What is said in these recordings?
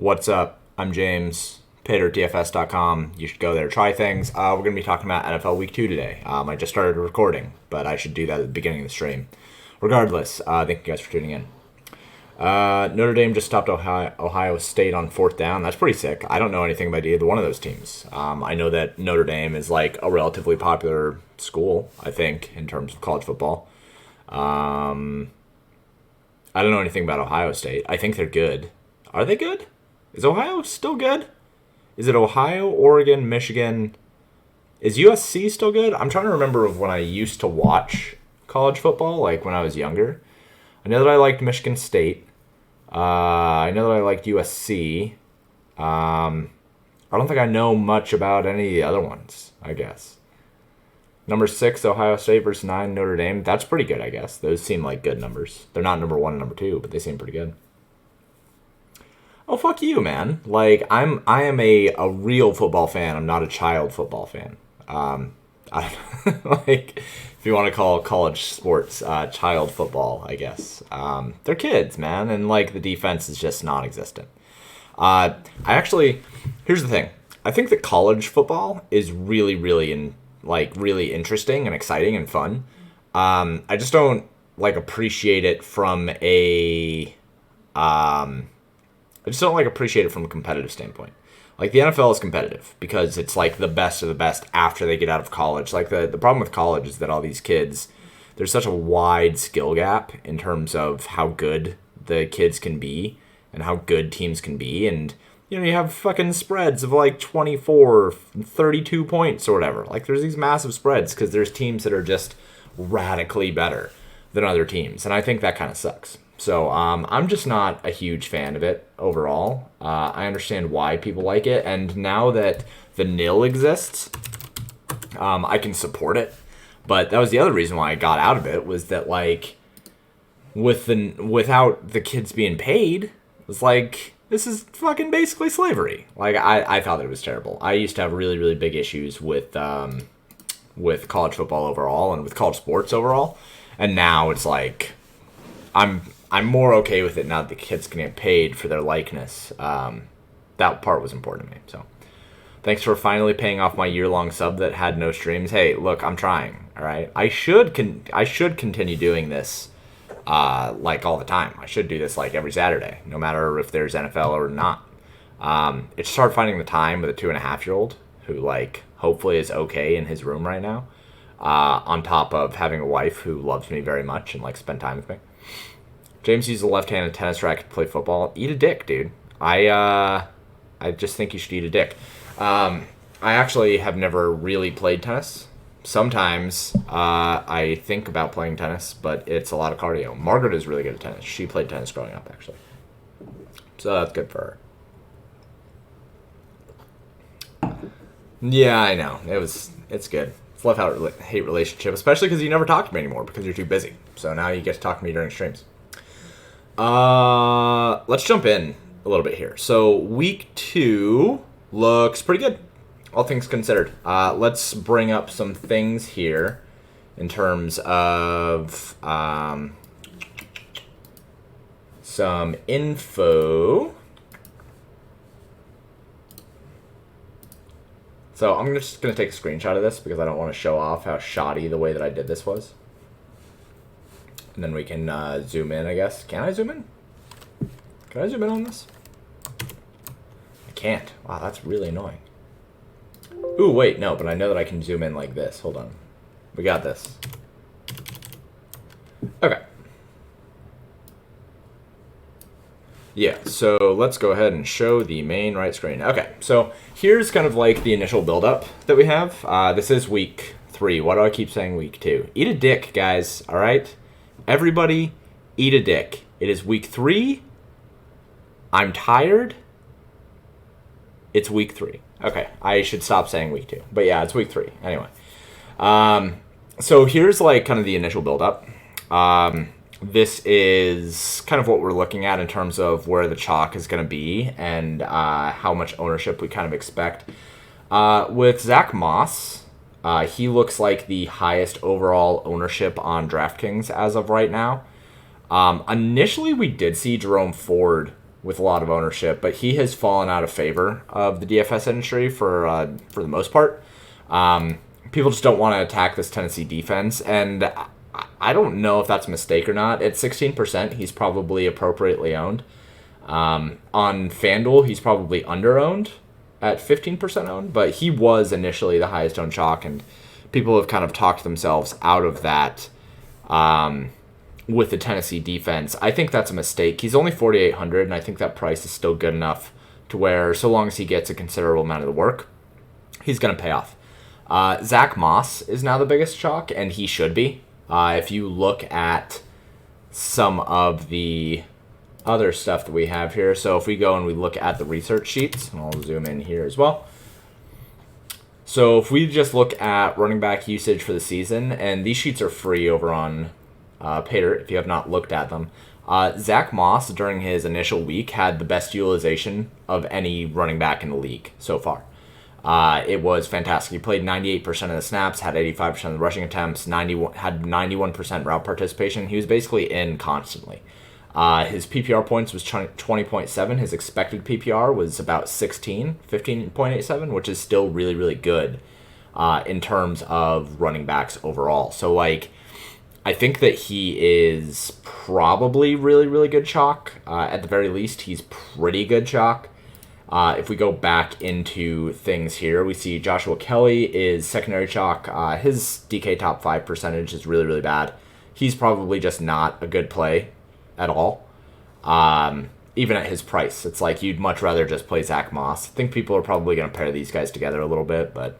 What's up? I'm James, PaterDFS.com. You should go there, try things. We're going to be talking about NFL Week 2 today. I just started recording, but I should do that at the beginning of the stream. Regardless, thank you guys for tuning in. Notre Dame just stopped Ohio State on fourth down. That's pretty sick. I don't know anything about either one of those teams. I know that Notre Dame is like a relatively popular school, I think, in terms of college football. I don't know anything about Ohio State. I think they're good. Are they good? Is Ohio still good? Is it Ohio, Oregon, Michigan? Is USC still good? I'm trying to remember of when I used to watch college football, like when I was younger. I know that I liked Michigan State. I know that I liked USC. I don't think I know much about any of the other ones, I guess. Number 6, Ohio State versus 9, Notre Dame. That's pretty good, I guess. Those seem like good numbers. They're not number 1 and number 2, but they seem pretty good. Oh, fuck you, man. Like, I am a real football fan. I'm not a child football fan. Like, if you want to call college sports child football, I guess. They're kids, man, and, like, the defense is just non-existent. Here's the thing. I think that college football is really, really, really interesting and exciting and fun. I just don't, appreciate it from a... I just don't appreciate it from a competitive standpoint. Like, the NFL is competitive because it's like the best of the best after they get out of college. Like, the problem with college is that all these kids, there's such a wide skill gap in terms of how good the kids can be and how good teams can be. And, you know, you have fucking spreads of like 24, 32 points or whatever. Like, there's these massive spreads because there's teams that are just radically better than other teams. And I think that kind of sucks. So I'm just not a huge fan of it overall. I understand why people like it, and now that the nil exists, I can support it. But that was the other reason why I got out of it, was that, like, without the kids being paid, it was like, this is fucking basically slavery. Like, I thought it was terrible. I used to have really, really big issues with college football overall and with college sports overall, and now it's like I'm more okay with it now that the kids can get paid for their likeness. That part was important to me. So, thanks for finally paying off my year-long sub that had no streams. Hey, look, I'm trying. All right, I should continue doing this, all the time. I should do this like every Saturday, no matter if there's NFL or not. It's just hard finding the time with a 2.5-year-old who hopefully is okay in his room right now. On top of having a wife who loves me very much and spend time with me. James uses a left-handed tennis racket to play football. Eat a dick, dude. I just think you should eat a dick. I actually have never really played tennis. Sometimes I think about playing tennis, but it's a lot of cardio. Margaret is really good at tennis. She played tennis growing up, actually. So that's good for her. Yeah, I know. It's good. It's a love-hate relationship, especially because you never talk to me anymore because you're too busy. So now you get to talk to me during streams. Let's jump in a little bit here. So week 2 looks pretty good, all things considered. Let's bring up some things here in terms of some info. So I'm just going to take a screenshot of this because I don't want to show off how shoddy the way that I did this was. And then we can zoom in, I guess. Can I zoom in? Can I zoom in on this? I can't. Wow, that's really annoying. Ooh, wait, no, but I know that I can zoom in like this. Hold on. We got this. Okay. Yeah, so let's go ahead and show the main right screen. Okay, so here's kind of the initial build-up that we have. This is week 3. Why do I keep saying week 2? Eat a dick, guys, all right? Everybody, eat a dick. It is week 3. I'm tired. It's week 3. Okay, I should stop saying week 2. But yeah, it's week 3. Anyway. So here's kind of the initial build-up. This is kind of what we're looking at in terms of where the chalk is going to be and how much ownership we kind of expect. With Zach Moss, he looks like the highest overall ownership on DraftKings as of right now. Initially, we did see Jerome Ford with a lot of ownership, but he has fallen out of favor of the DFS industry for the most part. People just don't want to attack this Tennessee defense, and I don't know if that's a mistake or not. At 16%, he's probably appropriately owned. On FanDuel, he's probably under-owned at 15% owned, but he was initially the highest owned chalk, and people have kind of talked themselves out of that with the Tennessee defense. I think that's a mistake. He's only 4,800, and I think that price is still good enough to where, so long as he gets a considerable amount of the work, he's going to pay off. Zach Moss is now the biggest chalk, and he should be. If you look at some of the other stuff that we have here, so if we go and we look at the research sheets, and I'll zoom in here as well. So if we just look at running back usage for the season, and these sheets are free over on Pater if you have not looked at them. Zach Moss, during his initial week, had the best utilization of any running back in the league so far. It was fantastic. He played 98% of the snaps, had 85% of the rushing attempts, had 91% route participation. He was basically in constantly. His PPR points was 20.7. His expected PPR was about 15.87, which is still really, really good in terms of running backs overall. So, I think that he is probably really, really good chalk. At the very least, he's pretty good chalk. If we go back into things here, we see Joshua Kelly is secondary chalk. His DK top 5 percentage is really, really bad. He's probably just not a good play at all. Even at his price, it's like you'd much rather just play Zach Moss. I think people are probably going to pair these guys together a little bit, but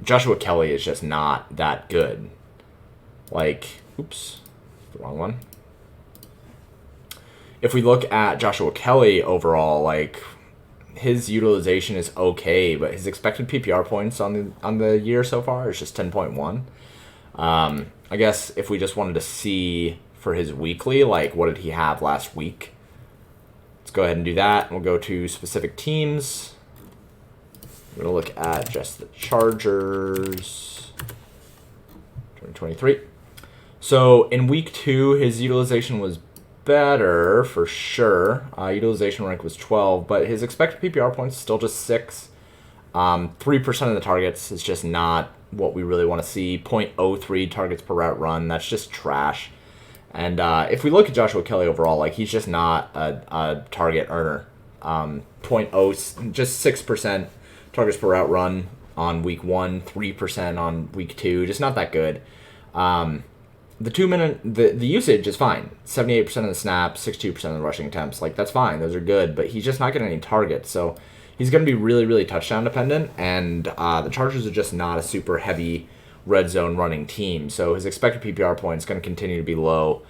Joshua Kelly is just not that good. Oops, the wrong one. If we look at Joshua Kelly overall, his utilization is okay, but his expected PPR points on the year so far is just 10.1. I guess if we just wanted to see for his weekly, what did he have last week? Let's go ahead and do that. We'll go to specific teams. We're going to look at just the Chargers 2023. So in week 2, his utilization was better for sure. Utilization rank was 12, but his expected PPR points is still just 6. 3% of the targets is just not what we really want to see. 0.03 targets per route run. That's just trash. And if we look at Joshua Kelly overall, he's just not a target earner. 0.0, just 6% targets per route run on week 1, 3% on week 2. Just not that good. The 2-minute, the usage is fine. 78% of the snaps, 62% of the rushing attempts. That's fine. Those are good, but he's just not getting any targets. So he's going to be really, really touchdown dependent, and the Chargers are just not a super heavy red zone running team. So his expected PPR point is going to continue to be low.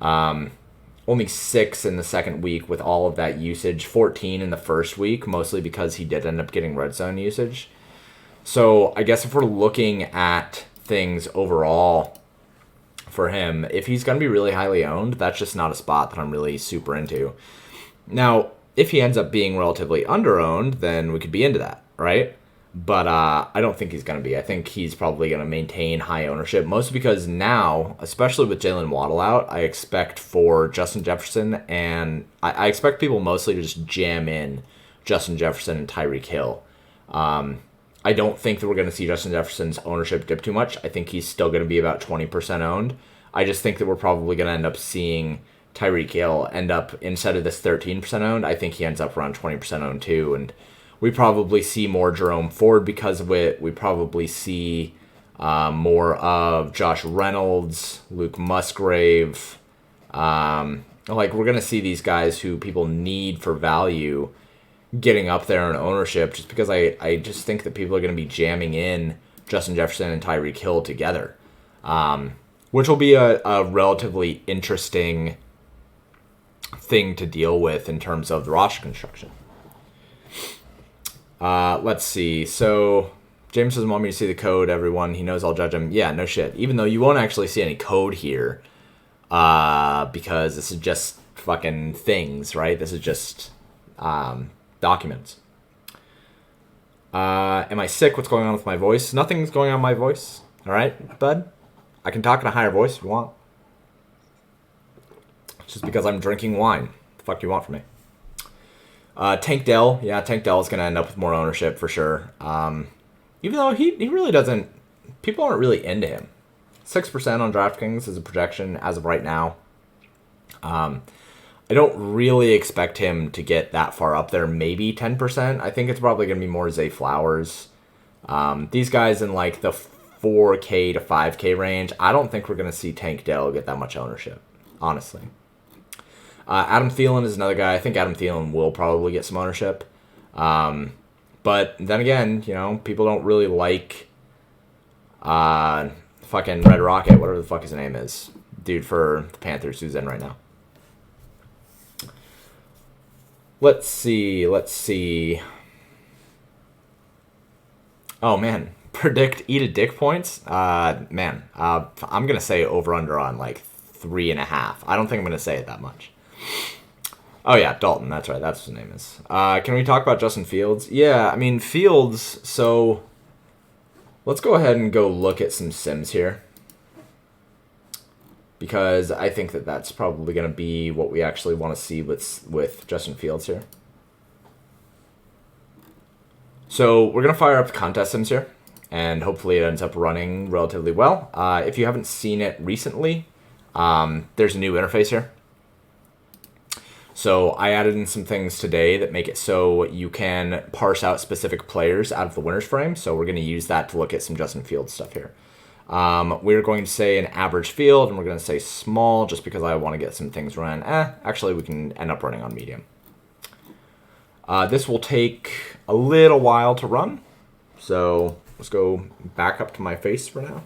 Only 6 in the second week with all of that usage, 14 in the first week, mostly because he did end up getting red zone usage. So I guess if we're looking at things overall for him, if he's going to be really highly owned, that's just not a spot that I'm really super into. Now, if he ends up being relatively under-owned, then we could be into that, right? But I don't think he's going to be. I think he's probably going to maintain high ownership, mostly because now, especially with Jalen Waddle out, I expect for Justin Jefferson, and I expect people mostly to just jam in Justin Jefferson and Tyreek Hill. I don't think that we're going to see Justin Jefferson's ownership dip too much. I think he's still going to be about 20% owned. I just think that we're probably going to end up seeing Tyreek Hill end up, instead of this 13% owned, I think he ends up around 20% owned too. And we probably see more Jerome Ford because of it. We probably see more of Josh Reynolds, Luke Musgrave. We're going to see these guys who people need for value getting up there in ownership, just because I just think that people are going to be jamming in Justin Jefferson and Tyreek Hill together, which will be a relatively interesting thing to deal with in terms of the roster construction. Let's see. So James doesn't want me to see the code, everyone. He knows I'll judge him. Yeah, no shit. Even though you won't actually see any code here, because this is just fucking things, right? This is just documents. Am I sick? What's going on with my voice? Nothing's going on with my voice. All right, bud? I can talk in a higher voice if you want. It's just because I'm drinking wine. What the fuck do you want from me? Tank Dell. Yeah, Tank Dell is going to end up with more ownership for sure. Even though he really doesn't, people aren't really into him. 6% on DraftKings is a projection as of right now. I don't really expect him to get that far up there. Maybe 10%. I think it's probably going to be more Zay Flowers. These guys in like the 4K to 5K range, I don't think we're going to see Tank Dell get that much ownership, honestly. Adam Thielen is another guy. I think Adam Thielen will probably get some ownership. But then again, people don't really like fucking Red Rocket, whatever the fuck his name is. Dude for the Panthers who's in right now. Let's see. Oh, man. Predict eat a dick points? I'm going to say over-under on like 3.5. I don't think I'm going to say it that much. Oh, yeah, Dalton. That's right. That's what his name is. Can we talk about Justin Fields? Yeah, I mean, Fields, so let's go ahead and go look at some sims here. Because I think that that's probably going to be what we actually want to see with Justin Fields here. So we're going to fire up the contest sims here, and hopefully it ends up running relatively well. If you haven't seen it recently, there's a new interface here. So I added in some things today that make it so you can parse out specific players out of the winner's frame. So we're going to use that to look at some Justin Fields stuff here. We're going to say an average field, and we're going to say small just because I want to get some things running. Actually, we can end up running on medium. This will take a little while to run, so let's go back up to my face for now.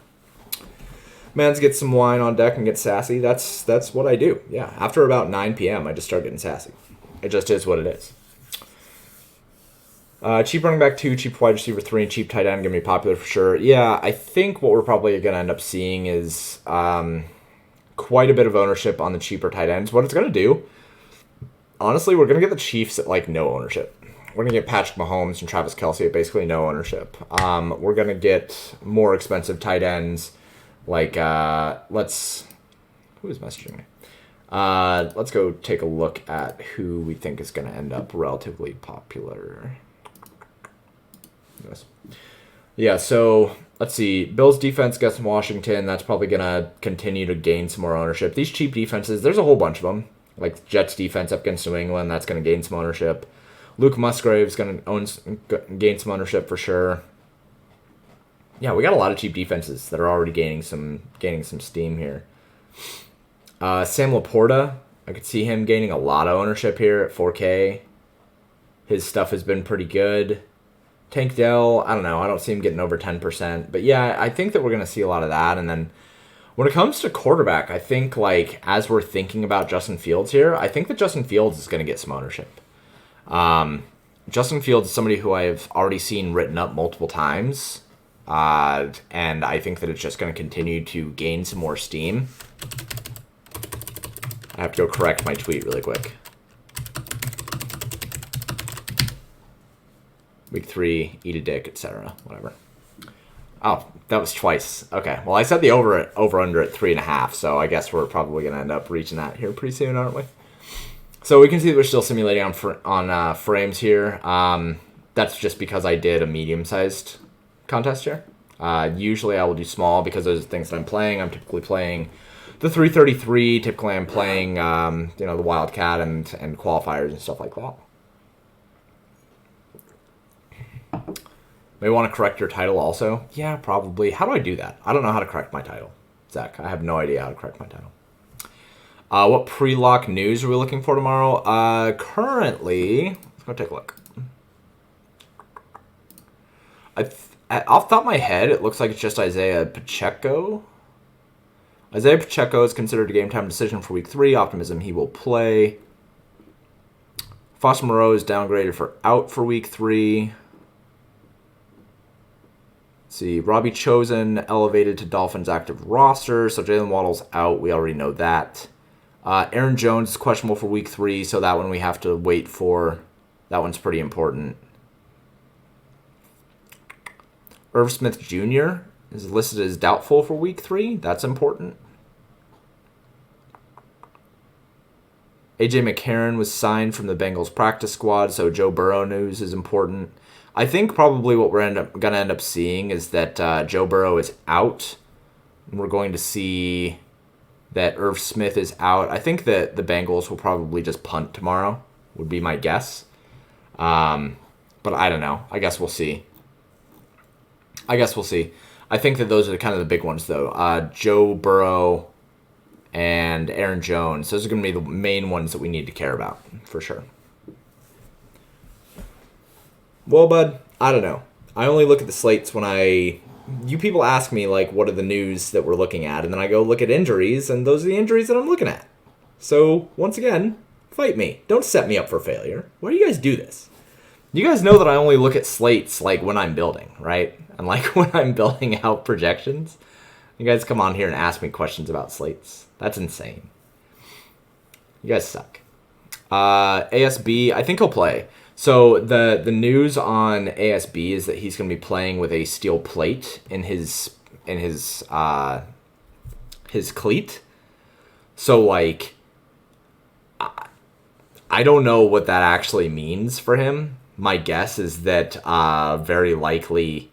Let's get some wine on deck and get sassy. That's what I do. Yeah, after about 9 p.m., I just start getting sassy. It just is what it is. Cheap running back 2, cheap wide receiver 3, and cheap tight end going to be popular for sure. Yeah, I think what we're probably going to end up seeing is quite a bit of ownership on the cheaper tight ends. What it's going to do, honestly, we're going to get the Chiefs at like no ownership. We're going to get Patrick Mahomes and Travis Kelce at basically no ownership. We're going to get more expensive tight ends like, who is messaging me? Let's go take a look at who we think is going to end up relatively popular. Yeah, so let's see. Bills defense gets Washington. That's probably going to continue to gain some more ownership. These cheap defenses, there's a whole bunch of them. Like Jets defense up against New England, that's going to gain some ownership. Luke Musgrave's going to gain some ownership for sure. Yeah, we got a lot of cheap defenses that are already gaining some steam here. Sam Laporta, I could see him gaining a lot of ownership here at 4K. His stuff has been pretty good. Tank Dell, I don't know. I don't see him getting over 10%. But yeah, I think that we're going to see a lot of that. And then when it comes to quarterback, I think like as we're thinking about Justin Fields here, I think that Justin Fields is going to get some ownership. Justin Fields is somebody who I've already seen written up multiple times. And I think that it's just going to continue to gain some more steam. I have to go correct my tweet really quick. Week 3, eat a dick, etc. Whatever. Oh, that was twice. Okay, well, I set the over-under at 3.5, so I guess we're probably going to end up reaching that here pretty soon, aren't we? So we can see that we're still simulating on frames here. That's just because I did a medium-sized contest here. Usually I will do small because those are the things that I'm playing. I'm typically playing the 333. Typically I'm playing the Wildcat and qualifiers and stuff like that. May want to correct your title also. Yeah, probably. How do I do that? I don't know how to correct my title. Zach, I have no idea how to correct my title. What pre-lock news are we looking for tomorrow? Currently, let's go take a look. Off the top of my head, it looks like it's just Isaiah Pacheco. Isaiah Pacheco is considered a game-time decision for Week 3. Optimism, he will play. Foster Moreau is downgraded for out for Week 3. See, Robbie Chosen elevated to Dolphins active roster, so Jalen Waddle's out. We already know that. Aaron Jones is questionable for Week 3, so that one we have to wait for. That one's pretty important. Irv Smith Jr. is listed as doubtful for Week 3. That's important. AJ McCarron was signed from the Bengals practice squad, so Joe Burrow news is important. I think probably what we're going to end up seeing is that Joe Burrow is out. We're going to see that Irv Smith is out. I think that the Bengals will probably just punt tomorrow, would be my guess. But I don't know. I guess we'll see. I think that those are kind of the big ones, though. Joe Burrow and Aaron Jones. Those are going to be the main ones that we need to care about, for sure. Well, bud, I don't know. I only look at the slates when you people ask me, like, what are the news that we're looking at, and then I go look at injuries, and those are the injuries that I'm looking at. So, once again, fight me. Don't set me up for failure. Why do you guys do this? You guys know that I only look at slates, like, when I'm building, right? And, like, when I'm building out projections. You guys come on here and ask me questions about slates. That's insane. You guys suck. ASB, I think he'll play. So the news on ASB is that he's going to be playing with a steel plate in his cleat. So, like, I don't know what that actually means for him. My guess is that very likely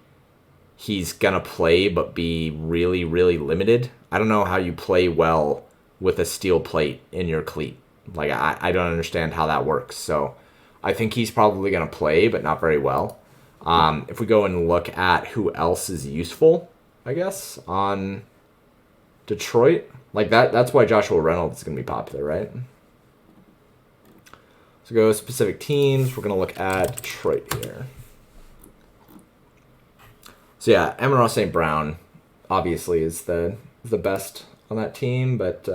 he's going to play but be really, really limited. I don't know how you play well with a steel plate in your cleat. Like, I don't understand how that works. So I think he's probably going to play, but not very well. If we go and look at who else is useful, I guess, on Detroit, like that's why Joshua Reynolds is going to be popular, right? So go specific teams. We're going to look at Detroit here. So yeah, Amon-Ra St. Brown obviously is the best on that team, but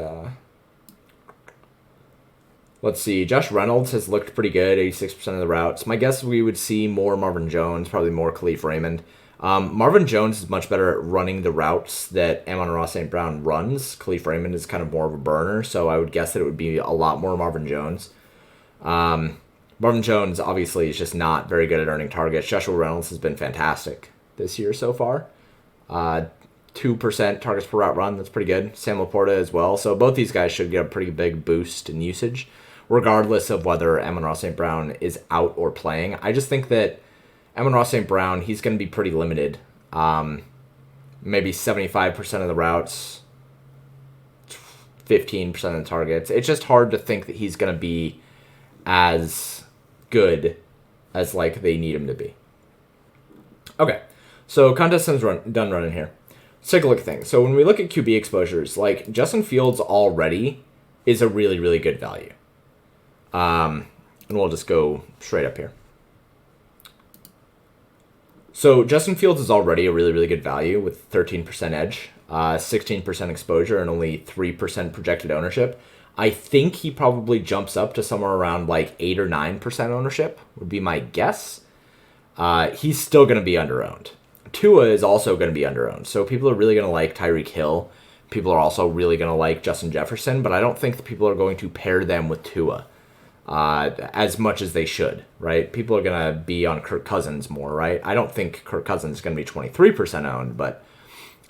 let's see. Josh Reynolds has looked pretty good, 86% of the routes. My guess is we would see more Marvin Jones, probably more Khalif Raymond. Marvin Jones is much better at running the routes that Amon-Ra St. Brown runs. Khalif Raymond is kind of more of a burner, so I would guess that it would be a lot more Marvin Jones. Marvin Jones obviously is just not very good at earning targets. Joshua Reynolds has been fantastic this year so far. 2% targets per route run, that's pretty good. Sam Laporta as well. So both these guys should get a pretty big boost in usage, regardless of whether Amon-Ra St. Brown is out or playing. I just think that Amon-Ra St. Brown, he's going to be pretty limited. Maybe 75% of the routes, 15% of the targets. It's just hard to think that he's going to be as good as, like, they need him to be. Okay, so contest is done running here. Let's take a look at things. So when we look at QB exposures, like, Justin Fields already is a really, really good value. And we'll just go straight up here. So Justin Fields is already a really, really good value with 13% edge, 16% exposure, and only 3% projected ownership. I think he probably jumps up to somewhere around like 8 or 9% ownership would be my guess. He's still going to be underowned. Tua is also going to be underowned. So people are really going to like Tyreek Hill. People are also really going to like Justin Jefferson, but I don't think that people are going to pair them with Tua as much as they should, right? People are going to be on Kirk Cousins more, right? I don't think Kirk Cousins is going to be 23% owned, but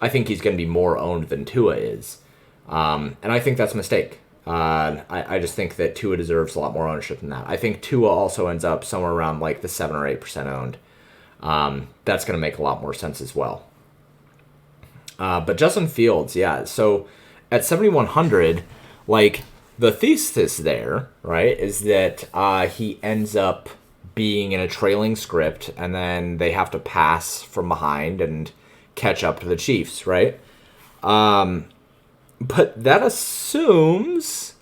I think he's going to be more owned than Tua is. And I think that's a mistake. I just think that Tua deserves a lot more ownership than that. I think Tua also ends up somewhere around like the 7 or 8% owned. That's going to make a lot more sense as well. But Justin Fields, yeah. So at 7,100, like, the thesis there, right, is that he ends up being in a trailing script, and then they have to pass from behind and catch up to the Chiefs, right? But that assumes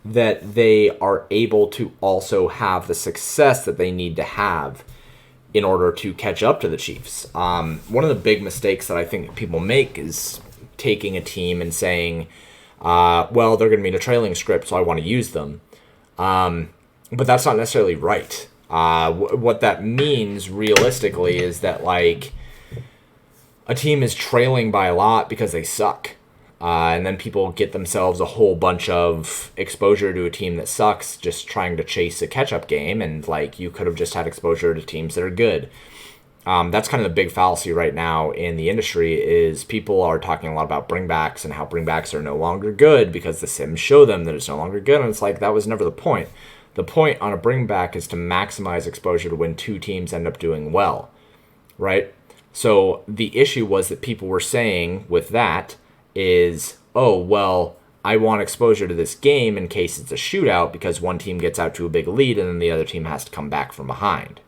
that they are able to also have the success that they need to have in order to catch up to the Chiefs. One of the big mistakes that I think people make is taking a team and saying, well, they're going to be in a trailing script, so I want to use them. But that's not necessarily right. What that means realistically is that, like, a team is trailing by a lot because they suck. And then people get themselves a whole bunch of exposure to a team that sucks just trying to chase a catch-up game. And, like, you could have just had exposure to teams that are good. That's kind of the big fallacy right now in the industry is people are talking a lot about bringbacks and how bringbacks are no longer good because the sims show them that it's no longer good. And it's like, that was never the point. The point on a bringback is to maximize exposure to when two teams end up doing well, right? So the issue was that people were saying with that is, oh, well, I want exposure to this game in case it's a shootout because one team gets out to a big lead and then the other team has to come back from behind.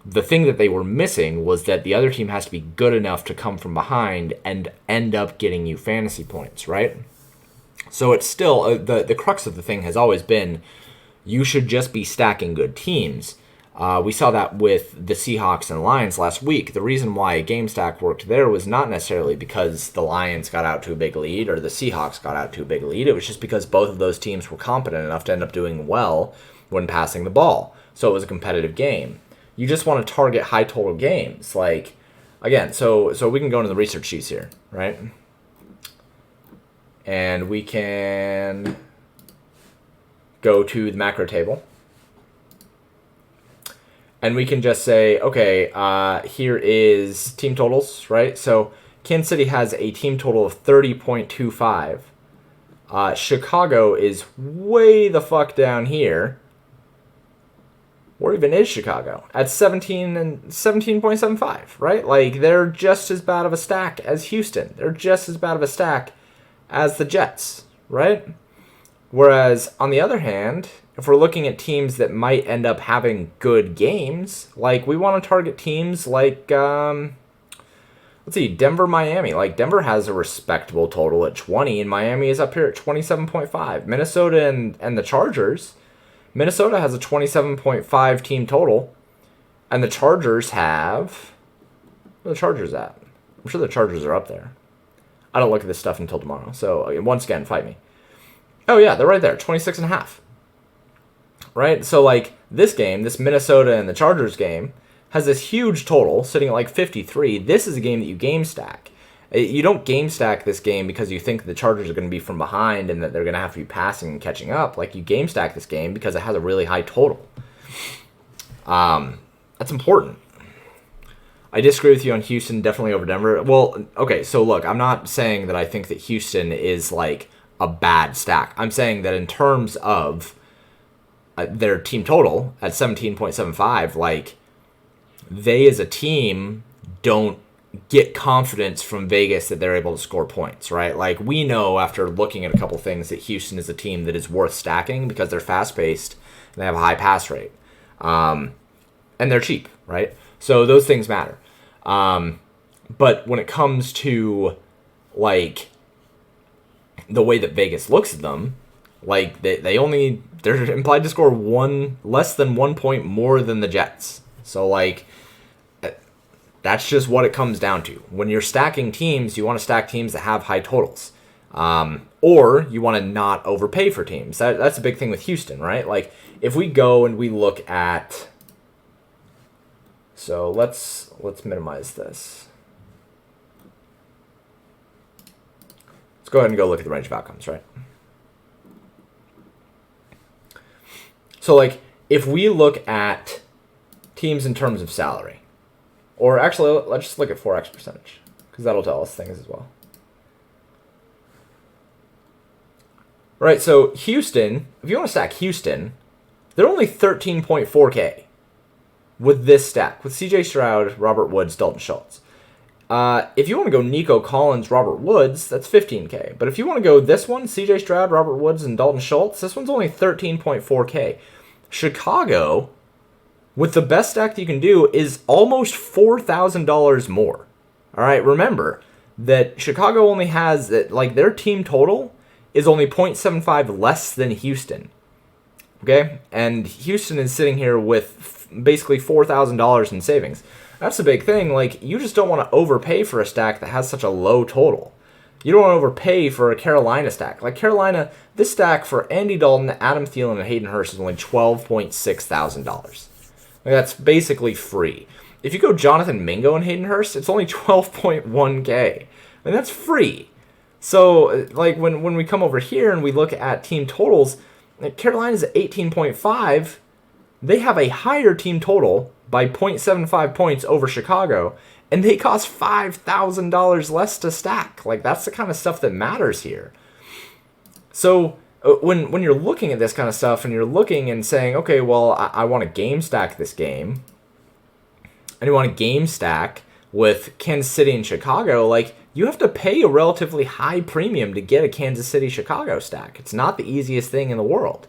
The thing that they were missing was that the other team has to be good enough to come from behind and end up getting you fantasy points, right? So it's still, the crux of the thing has always been, you should just be stacking good teams. We saw that with the Seahawks and Lions last week. The reason why a game stack worked there was not necessarily because the Lions got out to a big lead or the Seahawks got out to a big lead. It was just because both of those teams were competent enough to end up doing well when passing the ball. So it was a competitive game. You just want to target high total games. Like, again, so we can go into the research sheets here, right? And we can go to the macro table. And we can just say, okay, here is team totals, right? So Kansas City has a team total of 30.25. Chicago is way the fuck down here. Where even is Chicago? At 17 and 17.75, right? Like, they're just as bad of a stack as Houston. They're just as bad of a stack as the Jets, right? Whereas, on the other hand, if we're looking at teams that might end up having good games, like, we want to target teams like, let's see, Denver, Miami. Like, Denver has a respectable total at 20, and Miami is up here at 27.5. Minnesota and the Chargers. Minnesota has a 27.5 team total, and the Chargers have... Where are the Chargers at? I'm sure the Chargers are up there. I don't look at this stuff until tomorrow, so once again, fight me. Oh yeah, they're right there, 26.5. Right? So, like, this game, this Minnesota and the Chargers game, has this huge total, sitting at like 53. This is a game that you game stack. You don't game stack this game because you think the Chargers are going to be from behind and that they're going to have to be passing and catching up. Like, you game stack this game because it has a really high total. That's important. I disagree with you on Houston, definitely over Denver. Well, okay, so look, I'm not saying that I think that Houston is like a bad stack. I'm saying that in terms of their team total at 17.75, like, they as a team don't get confidence from Vegas that they're able to score points, right? Like, we know after looking at a couple things that Houston is a team that is worth stacking because they're fast-paced and they have a high pass rate. And they're cheap, right? So those things matter. But when it comes to, like, the way that Vegas looks at them, like, they're implied to score less than 1 point more than the Jets. So, like, that's just what it comes down to. When you're stacking teams, you want to stack teams that have high totals. Or you want to not overpay for teams. That's a big thing with Houston, right? Like, if we go and we look at... So let's minimize this. Let's go ahead and go look at the range of outcomes, right? So, like, if we look at teams in terms of salary, or actually, let's just look at 4x percentage, because that'll tell us things as well. Right, so Houston, if you want to stack Houston, they're only 13.4K with this stack, with CJ Stroud, Robert Woods, Dalton Schultz. If you want to go Nico Collins, Robert Woods, that's 15K. But if you want to go this one, CJ Stroud, Robert Woods, and Dalton Schultz, this one's only 13.4K. Chicago, with the best stack that you can do, is almost $4,000 more. All right, remember that Chicago only has, like, their team total is only 0.75 less than Houston. Okay? And Houston is sitting here with basically $4,000 in savings. That's the big thing. Like, you just don't want to overpay for a stack that has such a low total. You don't want to overpay for a Carolina stack. Like, Carolina, this stack for Andy Dalton, Adam Thielen, and Hayden Hurst is only $12.6 thousand. Like, that's basically free. If you go Jonathan Mingo and Hayden Hurst, it's only 12.1K. And that's free. So, like, when we come over here and we look at team totals, like, Carolina's at 18.5. They have a higher team total by 0.75 points over Chicago, and they cost $5,000 less to stack. Like, that's the kind of stuff that matters here. So when you're looking at this kind of stuff and you're looking and saying, okay, well, I want to game stack this game, and you want to game stack with Kansas City and Chicago, like, you have to pay a relatively high premium to get a Kansas City-Chicago stack. It's not the easiest thing in the world.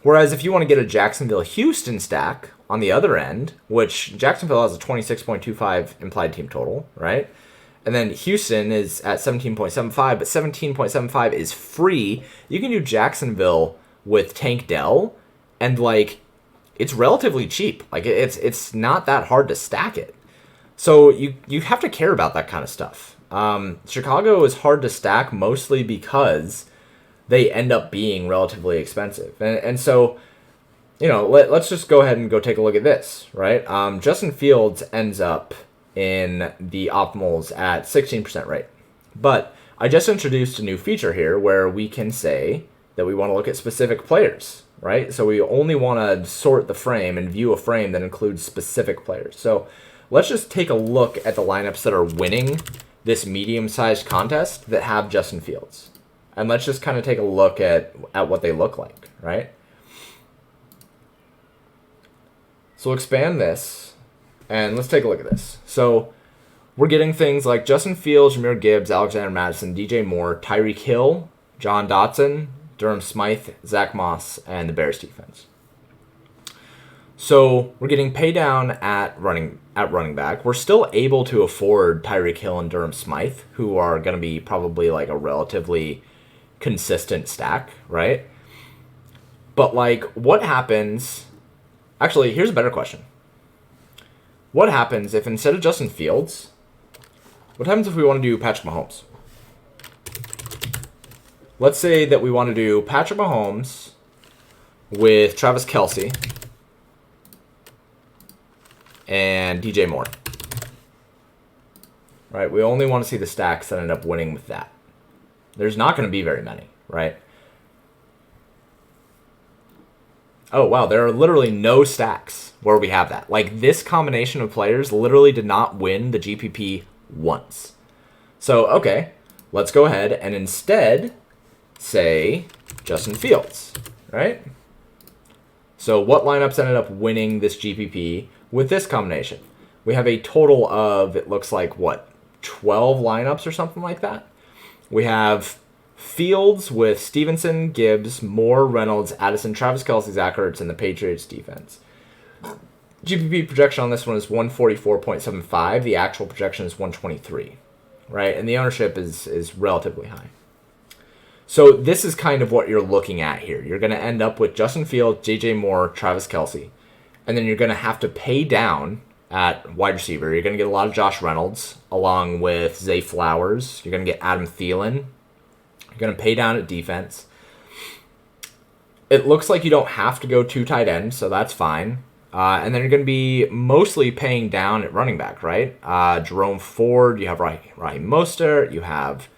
Whereas if you want to get a Jacksonville-Houston stack on the other end, which Jacksonville has a 26.25 implied team total, right? And then Houston is at 17.75, but 17.75 is free. You can do Jacksonville with Tank Dell, and, like, it's relatively cheap. Like, it's not that hard to stack it. So you have to care about that kind of stuff. Chicago is hard to stack mostly because they end up being relatively expensive. And so, you know, let's just go ahead and go take a look at this, right? Justin Fields ends up in the optimals at 16% rate. But I just introduced a new feature here where we can say that we want to look at specific players, right? So we only want to sort the frame and view a frame that includes specific players. So let's just take a look at the lineups that are winning this medium-sized contest that have Justin Fields. And let's just kind of take a look at what they look like, right? So we'll expand this, and let's take a look at this. So we're getting things like Justin Fields, Jahmyr Gibbs, Alexander Mattison, DJ Moore, Tyreek Hill, John Dotson, Durham Smythe, Zach Moss, and the Bears defense. So we're getting pay down at running back. We're still able to afford Tyreek Hill and Durham Smythe, who are going to be probably like a relatively consistent stack, right? But, like, what happens... Actually, here's a better question. What happens if instead of Justin Fields, what happens if we want to do Patrick Mahomes? Let's say that we want to do Patrick Mahomes with Travis Kelce and DJ Moore. Right? We only want to see the stacks that end up winning with that. There's not going to be very many, right? Oh, wow, there are literally no stacks where we have that. Like, this combination of players literally did not win the GPP once. So, okay, let's go ahead and instead say Justin Fields, right? So what lineups ended up winning this GPP with this combination? We have a total of, it looks like, what, 12 lineups or something like that? We have Fields with Stevenson, Gibbs, Moore, Reynolds, Addison, Travis Kelce, Zach Ertz, and the Patriots defense. GPP projection on this one is 144.75. The actual projection is 123, right? And the ownership is relatively high. So this is kind of what you're looking at here. You're going to end up with Justin Fields, DJ Moore, Travis Kelce, and then you're going to have to pay down at wide receiver. You're going to get a lot of Josh Reynolds along with Zay Flowers. You're going to get Adam Thielen. You're going to pay down at defense. It looks like you don't have to go two tight ends, so that's fine. And then you're going to be mostly paying down at running back, right? Jerome Ford, you have Raheem Mostert, you have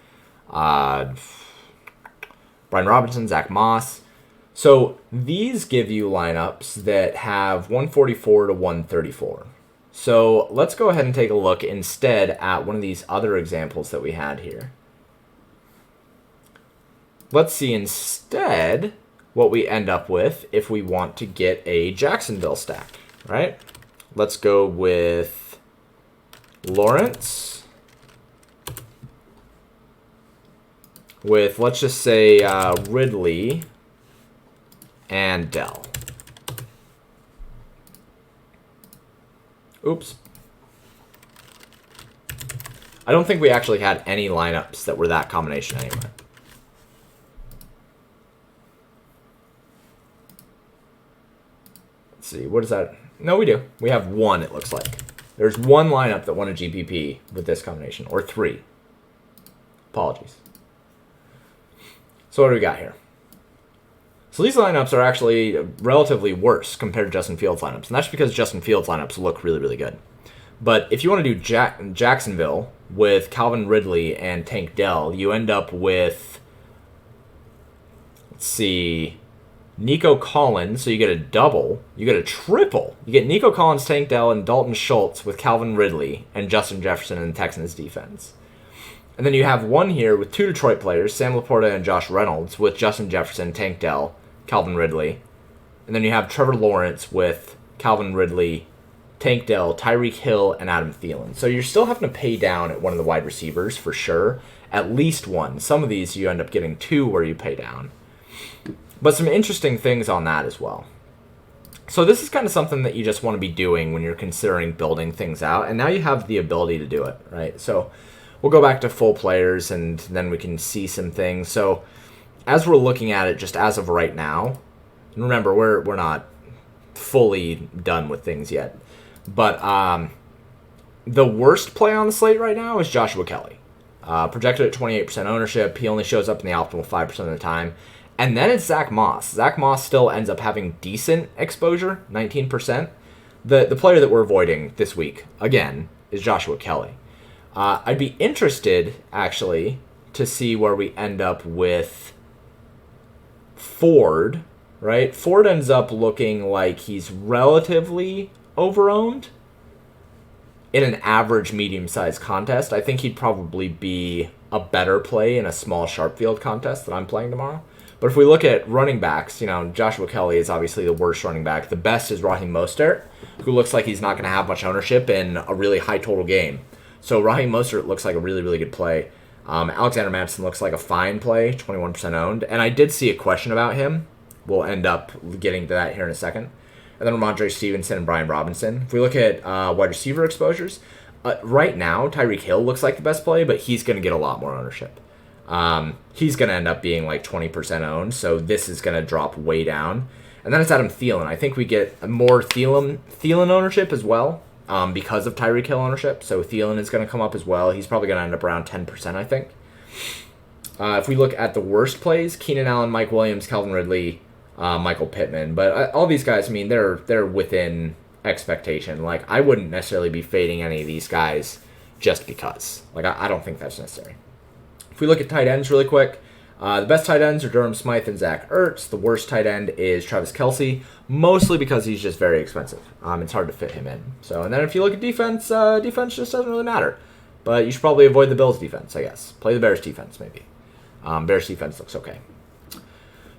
Brian Robinson, Zach Moss. So these give you lineups that have 144 to 134. So let's go ahead and take a look instead at one of these other examples that we had here. Let's see instead what we end up with if we want to get a Jacksonville stack, right? Let's go with Lawrence with, let's just say, Ridley and Dell. Oops. I don't think we actually had any lineups that were that combination anyway. Let's see, what is that? No, we do. We have one, it looks like. There's one lineup that won a GPP with this combination, or three. Apologies. So what do we got here? So these lineups are actually relatively worse compared to Justin Fields lineups, and that's because Justin Fields lineups look really, really good. But if you want to do Jacksonville with Calvin Ridley and Tank Dell, you end up with, let's see, Nico Collins, so you get a double, you get a triple. You get Nico Collins, Tank Dell, and Dalton Schultz with Calvin Ridley and Justin Jefferson in the Texans defense. And then you have one here with 2 Detroit players, Sam Laporta and Josh Reynolds, with Justin Jefferson, Tank Dell, Calvin Ridley. And then you have Trevor Lawrence with Calvin Ridley, Tank Dell, Tyreek Hill, and Adam Thielen. So you're still having to pay down at one of the wide receivers for sure. At least one. Some of these you end up getting 2 where you pay down. But some interesting things on that as well. So this is kind of something that you just want to be doing when you're considering building things out. And now you have the ability to do it, right? So we'll go back to full players and then we can see some things. So as we're looking at it just as of right now, and remember, we're not fully done with things yet. But the worst play on the slate right now is Joshua Kelly. Projected at 28% ownership. He only shows up in the optimal 5% of the time. And then it's Zach Moss. Zach Moss still ends up having decent exposure, 19%. The player that we're avoiding this week, again, is Joshua Kelly. I'd be interested, actually, to see where we end up with Ford, right? Ford ends up looking like he's relatively overowned in an average medium-sized contest. I think he'd probably be a better play in a small sharp field contest that I'm playing tomorrow. But if we look at running backs, Joshua Kelly is obviously the worst running back. The best is Raheem Mostert, who looks like he's not going to have much ownership in a really high total game. So Raheem Mostert looks like a really, really good play. Alexander Mattison looks like a fine play, 21% owned. And I did see a question about him. We'll end up getting to that here in a second. And then Ramondre Stevenson and Brian Robinson. If we look at wide receiver exposures, right now Tyreek Hill looks like the best play, but he's going to get a lot more ownership. He's going to end up being like 20% owned, so this is going to drop way down. And then it's Adam Thielen. I think we get more Thielen ownership as well because of Tyreek Hill ownership. So Thielen is going to come up as well. He's probably going to end up around 10%, I think. If we look at the worst plays, Keenan Allen, Mike Williams, Calvin Ridley, Michael Pittman. But all these guys, I mean, they're within expectation. Like, I wouldn't necessarily be fading any of these guys just because. Like, I don't think that's necessary. If we look at tight ends really quick, the best tight ends are Durham Smythe and Zach Ertz. The worst tight end is Travis Kelce, mostly because he's just very expensive. It's hard to fit him in. So, and then if you look at defense, defense just doesn't really matter. But you should probably avoid the Bills defense, I guess. Play the Bears defense, maybe. Bears defense looks okay.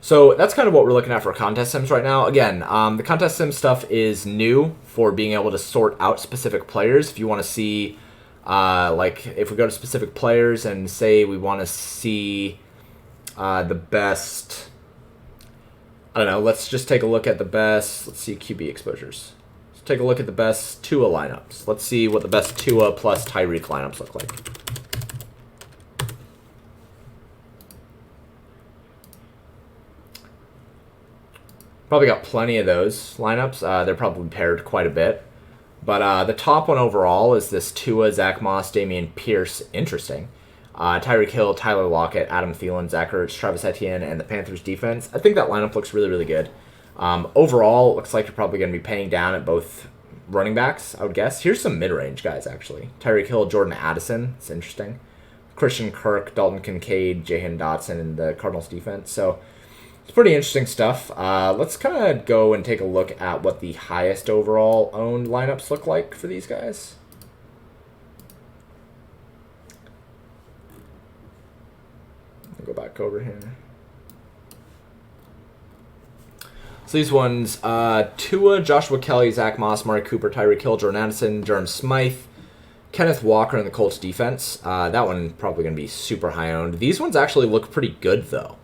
So that's kind of what we're looking at for contest sims right now. Again, the contest sim stuff is new for being able to sort out specific players. If you want to see, like if we go to specific players and say we want to see the best, I don't know, let's just take a look at the best, let's see QB exposures. Let's take a look at the best Tua lineups. Let's see what the best Tua plus Tyreek lineups look like. Probably got plenty of those lineups. They're probably paired quite a bit. But the top one overall is this Tua, Zach Moss, Dameon Pierce. Interesting. Tyreek Hill, Tyler Lockett, Adam Thielen, Zach Ertz, Travis Etienne, and the Panthers defense. I think that lineup looks really, really good. Overall, it looks like you're probably going to be paying down at both running backs, I would guess. Here's some mid-range guys, actually. Tyreek Hill, Jordan Addison. It's interesting. Christian Kirk, Dalton Kincaid, Jahan Dotson, and the Cardinals defense. So it's pretty interesting stuff. Let's kind of go and take a look at what the highest overall owned lineups look like for these guys. I'll go back over here. So these ones, Tua, Joshua Kelly, Zach Moss, Mari Cooper, Tyreek Hill, Jordan Addison, Durham Smythe, Kenneth Walker, and the Colts defense. That one probably going to be super high owned. These ones actually look pretty good, though.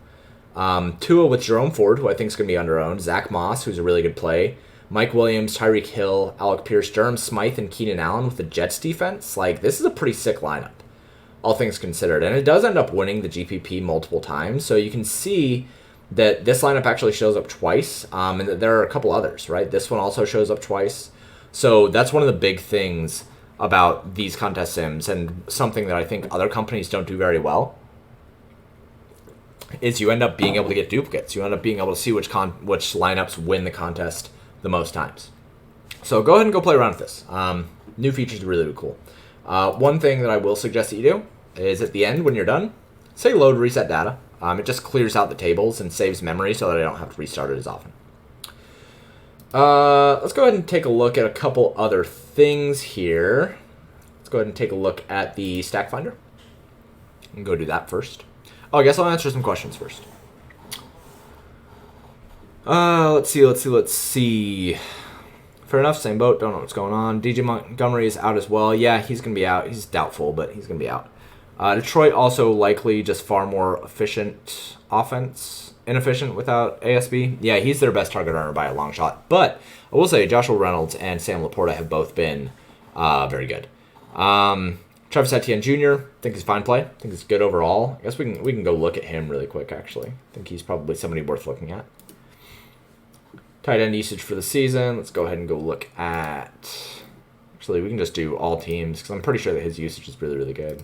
Tua with Jerome Ford, who I think is going to be under-owned. Zach Moss, who's a really good play. Mike Williams, Tyreek Hill, Alec Pierce, Durham Smythe, and Keenan Allen with the Jets defense. Like, this is a pretty sick lineup, all things considered. And it does end up winning the GPP multiple times. So you can see that this lineup actually shows up twice, and that there are a couple others, right? This one also shows up twice. So that's one of the big things about these contest sims, and something that I think other companies don't do very well, is you end up being able to get duplicates. You end up being able to see which lineups win the contest the most times. So go ahead and go play around with this. New features are really, really cool. One thing that I will suggest that you do is at the end when you're done, say load reset data. It just clears out the tables and saves memory so that I don't have to restart it as often. Let's go ahead and take a look at a couple other things here. Let's go ahead and take a look at the Stack Finder. And go do that first. Oh, I guess I'll answer some questions first. Let's see. Fair enough, same boat. Don't know what's going on. DJ Montgomery is out as well. Yeah, he's going to be out. He's doubtful, but he's going to be out. Detroit also likely just far more efficient offense. Inefficient without ASB. Yeah, he's their best target earner by a long shot. But I will say Joshua Reynolds and Sam Laporta have both been very good. Travis Etienne Jr., I think he's fine play. I think he's good overall. I guess we can go look at him really quick, actually. I think he's probably somebody worth looking at. Tight end usage for the season. Let's go ahead and go look at... Actually, we can just do all teams, because I'm pretty sure that his usage is really, really good.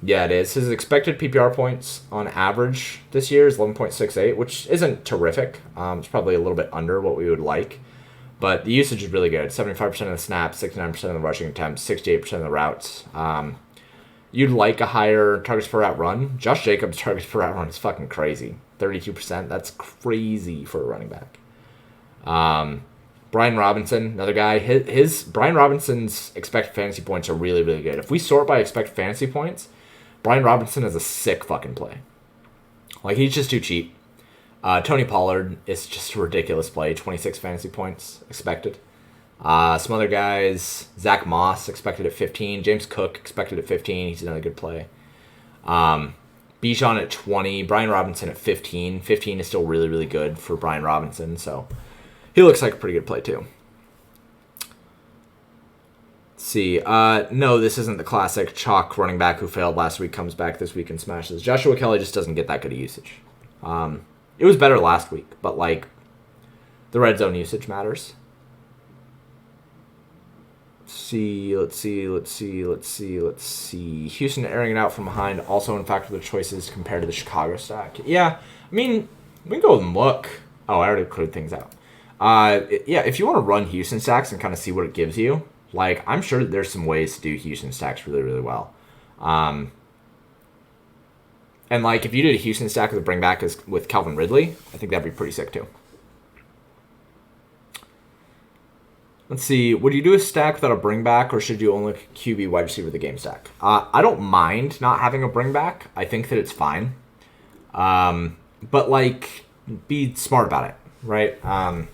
Yeah, it is. His expected PPR points on average this year is 11.68, which isn't terrific. It's probably a little bit under what we would like. But the usage is really good. 75% of the snaps, 69% of the rushing attempts, 68% of the routes. You'd like a higher targets per route run. Josh Jacobs' targets per route run is fucking crazy. 32%. That's crazy for a running back. Brian Robinson, another guy. Brian Robinson's expected fantasy points are really, really good. If we sort by expected fantasy points, Brian Robinson is a sick fucking play. Like, he's just too cheap. Tony Pollard is just a ridiculous play. 26 fantasy points expected. Some other guys, Zach Moss expected at 15. James Cook expected at 15. He's another good play. Bijan at 20. Brian Robinson at 15. 15 is still really, really good for Brian Robinson. So he looks like a pretty good play too. Let's see. No, this isn't the classic chalk running back who failed last week, comes back this week and smashes. Joshua Kelly just doesn't get that good of usage. It was better last week, but like the red zone usage matters. Let's see. Houston airing it out from behind also in fact with the choices compared to the Chicago stack. Yeah, I mean, we can go and look. Oh, I already cleared things out. Yeah, if you want to run Houston stacks and kind of see what it gives you, like, I'm sure that there's some ways to do Houston stacks really, really well. And, like, if you did a Houston stack with a bring back with Calvin Ridley, I think that'd be pretty sick, too. Let's see. Would you do a stack without a bring back, or should you only QB wide receiver the game stack? I don't mind not having a bring back. I think that it's fine. But, like, be smart about it, right? 1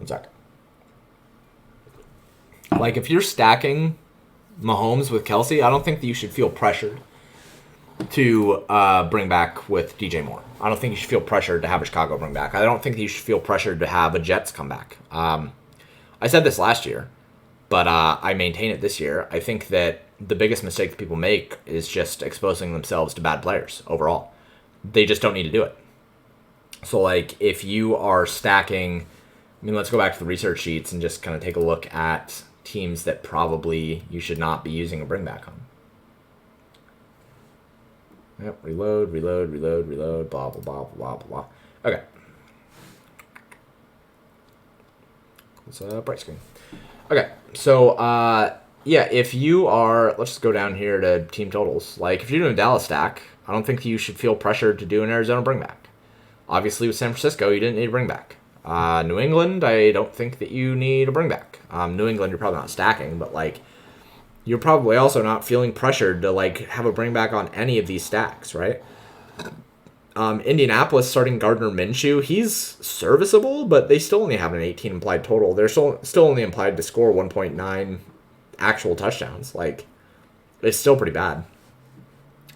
sec. Like, if you're stacking Mahomes with Kelsey, I don't think that you should feel pressured to bring back with DJ Moore. I don't think you should feel pressured to have a Chicago bring back. I don't think that you should feel pressured to have a Jets come back. I said this last year, but I maintain it this year. I think that the biggest mistake that people make is just exposing themselves to bad players overall. They just don't need to do it. So, like, if you are stacking... I mean, let's go back to the research sheets and just kind of take a look at teams that probably you should not be using a bring back on. Yep, reload, blah, blah, blah, blah, blah. Okay. It's a bright screen. Okay, so, yeah, if you are, let's just go down here to team totals. Like, if you're doing a Dallas stack, I don't think you should feel pressured to do an Arizona bring back. Obviously, with San Francisco, you didn't need a bring back. New England, I don't think that you need a bring back. New England, you're probably not stacking, but, like, you're probably also not feeling pressured to, like, have a bring back on any of these stacks, right? Indianapolis starting Gardner Minshew, he's serviceable, but they still only have an 18 implied total. They're still only implied to score 1.9 actual touchdowns. Like, it's still pretty bad.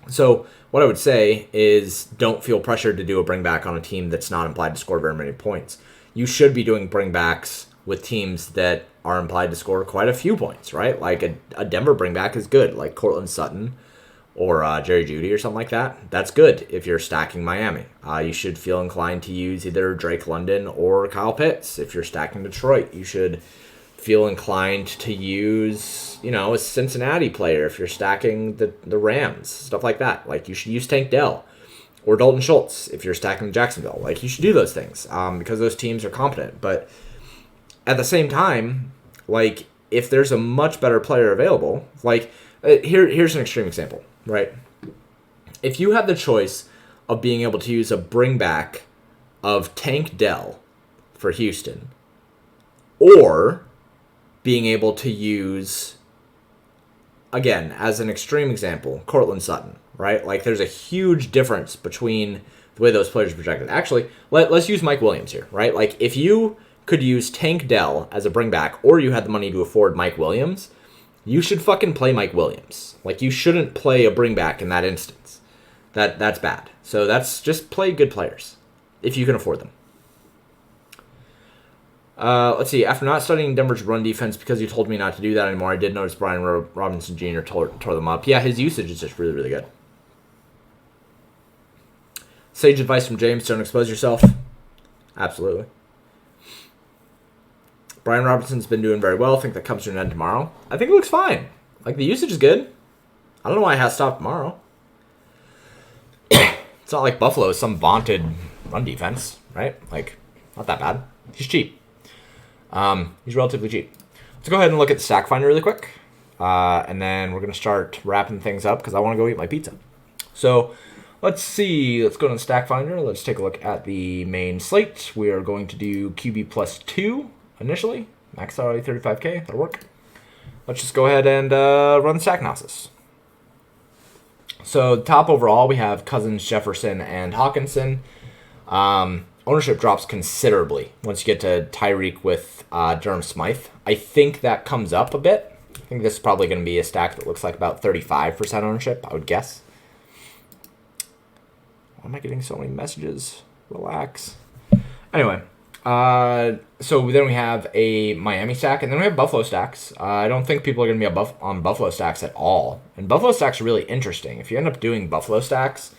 So what I would say is don't feel pressured to do a bring back on a team that's not implied to score very many points. You should be doing bring backs with teams that are implied to score quite a few points, right? Like a Denver bring back is good, like Cortland Sutton or Jerry Jeudy or something like that. That's good if you're stacking Miami. You should feel inclined to use either Drake London or Kyle Pitts. If you're stacking Detroit, you should feel inclined to use, a Cincinnati player if you're stacking the Rams, stuff like that. Like, you should use Tank Dell or Dalton Schultz if you're stacking Jacksonville. Like, you should do those things because those teams are competent. But at the same time, like, if there's a much better player available, like, here's an extreme example. right? If you had the choice of being able to use a bring back of Tank Dell for Houston, or being able to use, again, as an extreme example, Cortland Sutton, right? Like, there's a huge difference between the way those players are projected. Actually, let's use Mike Williams here, right? Like, if you could use Tank Dell as a bring back, or you had the money to afford Mike Williams, you should fucking play Mike Williams. Like, you shouldn't play a bring back in that instance. That's bad. So that's just play good players if you can afford them. Let's see. After not studying Denver's run defense because you told me not to do that anymore, I did notice Brian Robinson Jr. tore them up. Yeah, his usage is just really, really good. Sage advice from James: don't expose yourself. Absolutely. Brian Robinson's been doing very well. I think that comes to an end tomorrow. I think it looks fine. Like, the usage is good. I don't know why it has to stop tomorrow. It's not like Buffalo is some vaunted run defense, right? Like, not that bad. He's cheap. He's relatively cheap. Let's go ahead and look at the stack finder really quick. And then we're going to start wrapping things up because I want to go eat my pizza. So let's see. Let's go to the stack finder. Let's take a look at the main slate. We are going to do QB plus 2 initially. Max salary 35K. That'll work. Let's just go ahead and run the stack analysis. So top overall, we have Cousins, Jefferson, and Hawkinson. Ownership drops considerably once you get to Tyreek with Durham Smythe. I think that comes up a bit. I think this is probably going to be a stack that looks like about 35% ownership, I would guess. Why am I getting so many messages? Relax. Anyway, so then we have a Miami stack, and then we have Buffalo stacks. I don't think people are going to be on Buffalo stacks at all. And Buffalo stacks are really interesting. If you end up doing Buffalo stacks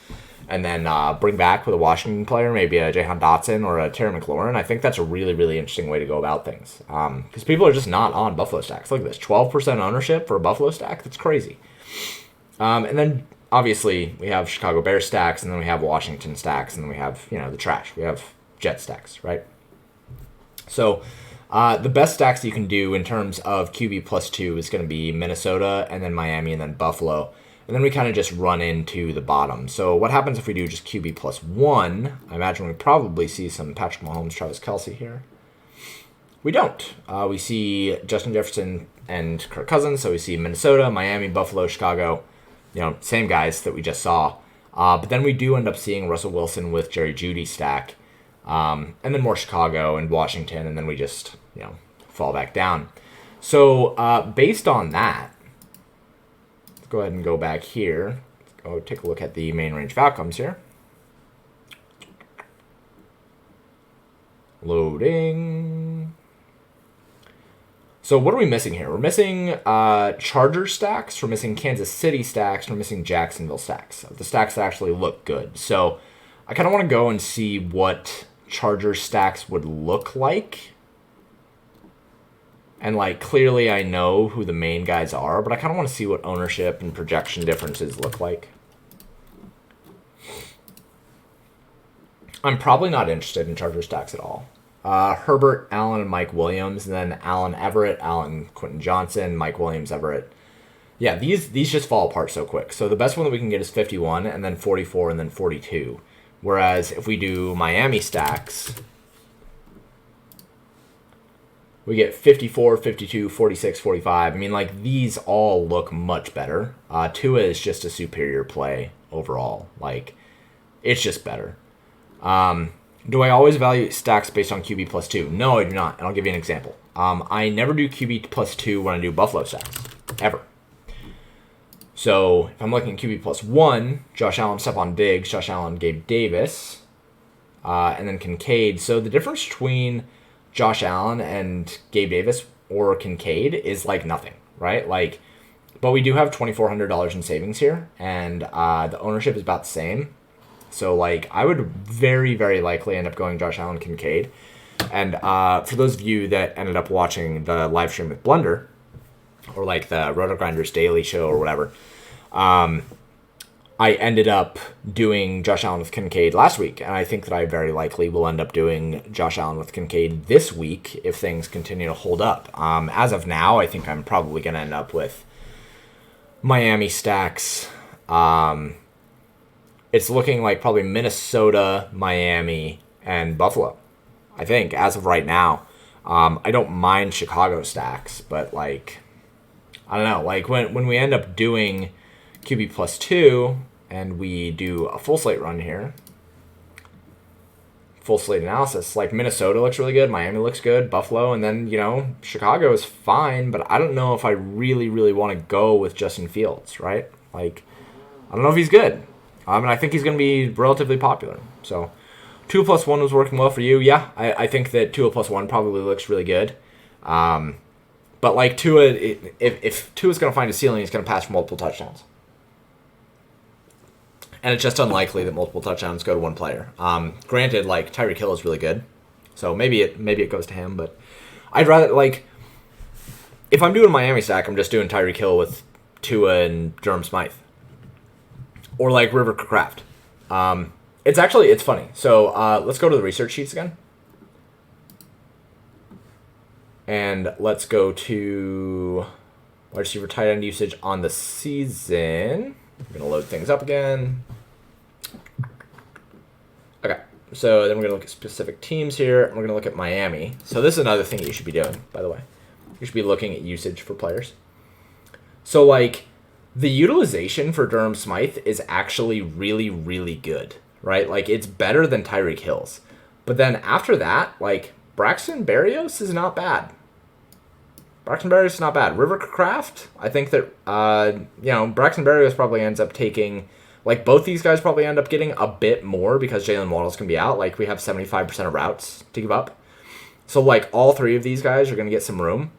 and then bring back with a Washington player, maybe a Jahan Dotson or a Terry McLaurin, I think that's a really, really interesting way to go about things. Because people are just not on Buffalo stacks. Look at this, 12% ownership for a Buffalo stack. That's crazy. And then, obviously, we have Chicago Bears stacks, and then we have Washington stacks, and then we have, the trash. We have Jet stacks, right? So the best stacks you can do in terms of QB plus 2 is going to be Minnesota, and then Miami, and then Buffalo. And then we kind of just run into the bottom. So what happens if we do just QB plus 1? I imagine we probably see some Patrick Mahomes, Travis Kelce here. We don't. We see Justin Jefferson and Kirk Cousins. So we see Minnesota, Miami, Buffalo, Chicago. Same guys that we just saw. But then we do end up seeing Russell Wilson with Jerry Jeudy stack. And then more Chicago and Washington. And then we just, fall back down. So based on that, go ahead and go back here. Let's go take a look at the main range of outcomes here. Loading. So what are we missing here? We're missing Charger stacks. We're missing Kansas City stacks. We're missing Jacksonville stacks. The stacks that actually look good. So I kind of want to go and see what Charger stacks would look like. And, clearly I know who the main guys are, but I kind of want to see what ownership and projection differences look like. I'm probably not interested in Charger stacks at all. Herbert, Allen, and Mike Williams, and then Allen Everett, Allen Quentin Johnson, Mike Williams, Everett. Yeah, these just fall apart so quick. So the best one that we can get is 51, and then 44, and then 42. Whereas if we do Miami stacks, we get 54, 52, 46, 45. I mean, these all look much better. Tua is just a superior play overall. It's just better. Do I always value stacks based on QB plus 2? No, I do not, and I'll give you an example. I never do QB plus 2 when I do Buffalo stacks, ever. So if I'm looking at QB plus 1, Josh Allen, Stephon Diggs, Josh Allen, Gabe Davis, and then Kincaid. So the difference between Josh Allen and Gabe Davis or Kincaid is nothing, right? But we do have $2,400 in savings here, and the ownership is about the same. So I would very, very likely end up going Josh Allen, Kincaid. And for those of you that ended up watching the live stream with Blunder, or the Roto Grinders Daily Show or whatever, I ended up doing Josh Allen with Kincaid last week, and I think that I very likely will end up doing Josh Allen with Kincaid this week if things continue to hold up. As of now, I think I'm probably going to end up with Miami stacks It's looking like probably Minnesota, Miami, and Buffalo, I think, as of right now. I don't mind Chicago stacks, but like, I don't know. Like when we end up doing QB plus 2 and we do a full slate run here, full slate analysis, like Minnesota looks really good, Miami looks good, Buffalo, and then, Chicago is fine, but I don't know if I really, really want to go with Justin Fields, right? Like, I don't know if he's good. And I think he's going to be relatively popular. So 2 plus 1 was working well for you. Yeah, I think that 2 plus 1 probably looks really good. But like Tua, if Tua's going to find a ceiling, he's going to pass for multiple touchdowns. And it's just unlikely that multiple touchdowns go to one player. Granted, like Tyreek Hill is really good, so maybe it goes to him. But I'd rather, like, if I'm doing a Miami stack, I'm just doing Tyreek Hill with Tua and Durham Smythe, or like River Kraft. It's funny. So let's go to the research sheets again, and let's go to wide receiver tight end usage on the season. I'm going to load things up again. Okay, so then we're going to look at specific teams here, and we're going to look at Miami. So this is another thing that you should be doing, by the way. You should be looking at usage for players. So, like, the utilization for Durham Smythe is actually really, really good, right? Like, it's better than Tyreek Hill's. But then after that, like, Braxton Berrios is not bad. River Kraft, I think that, Braxton Berrios probably ends up taking, like, both these guys probably end up getting a bit more because Jalen Waddle's going to be out. Like, we have 75% of routes to give up. So, like, all three of these guys are going to get some room.